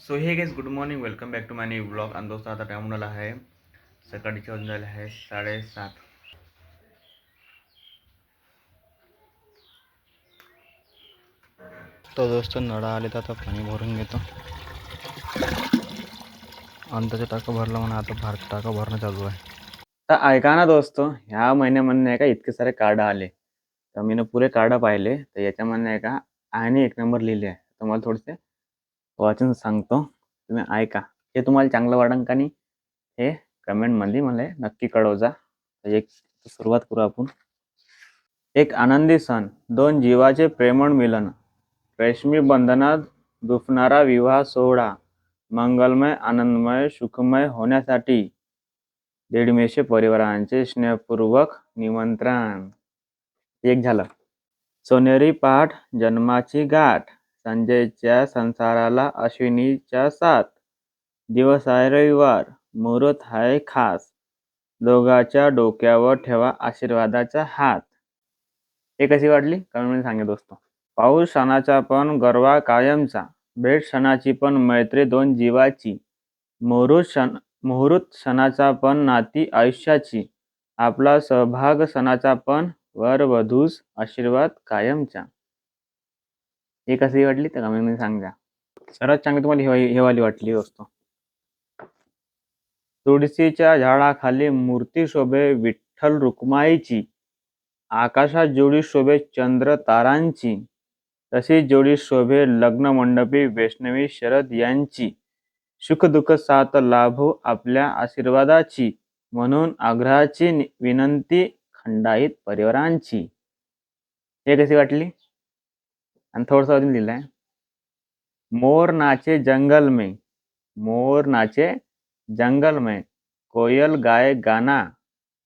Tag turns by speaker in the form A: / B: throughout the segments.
A: So hey guys good morning, welcome back to my new blog. आणि दोस्त आता time झाला आहे सकाळीचे, वाजून झाले आहे 7:30.
B: तो दोस्त नळा आले तर आता पाणी भरून घेतो. अंदाजे टाकं भरलं म्हणा, आता टाकं भरणं चालू आहे.
A: तर ऐका ना दोस्त, ह्या महिन्यामध्ये नाही का इतके सारे कार्ड आले, तर मी पुरे कार्ड पाहिले. तर याच्यामध्ये नाही का आणि 1 नंबर लिहिले आहे. तर मला थोडेसे वाचून सांगतो, तुम्ही ऐका. हे तुम्हाला चांगलं वाटेल का नाही हे कमेंटमध्ये मला नक्की कळवजा. तर एक सुरुवात करू आपण. एक आनंदी सण, दोन जीवाचे प्रेमळ मिलन, रेशमी बंधनात दुफणारा विवाह सोहळा, मंगलमय आनंदमय सुखमय होण्यासाठी दीडमेशे परिवारांचे स्नेहपूर्वक निमंत्रण. एक झालं. सोनेरी पाठ जन्माची गाठ, संजयच्या संसाराला अश्विनीच्या साथ, दिवस आहे रविवार, मुहूर्त आहे खास, दोघांच्या डोक्यावर ठेवा आशीर्वादाचा हात. हे कशी वाटली कमेंटमध्ये सांगा दोस्त. पाऊस सणाचा पण गरवा कायमचा, भेट सणाची पण मैत्री दोन जीवाची, मुहूर्त सणाचा पण नाती आयुष्याची, आपला सहभाग सणाचा पण वर वधूस आशीर्वाद कायमचा. हे कशी वाटली तर कमेंटमध्ये सांगा. सर्वात चांगली तुम्हाला हे वाली वाटली दोस्त. तुळशीच्या झाडाखाली मूर्ती शोभे विठ्ठल रुक्माईची, आकाशात जोडी शोभे चंद्र तारांची, तशी जोडी शोभे लग्न मंडपी वैष्णवी शरद यांची, सुख दुःख साथ लाभो आपल्या आशीर्वादाची, म्हणून आग्रहाची विनंती खंडाईत परिवारांची. हे कशी वाटली? आणि थोडंसं अजून लिहिलंय, मोर नाचे जंगल में, मोर नाचे जंगल में, कोयल गाए गाना,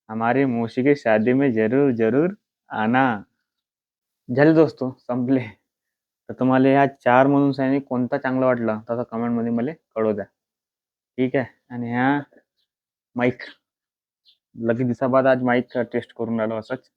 A: हमारी मौसी की शादी में जरूर जरूर आना. झाले दोस्तो, संपले. तर तुम्हाला ह्या 4 मधून सैनिक कोणता चांगला वाटला तसा कमेंटमध्ये मला कळवू द्या. ठीक आहे. आणि ह्या माईक लगेच दिवसाबाद आज माईक टेस्ट करून राहिलो असंच.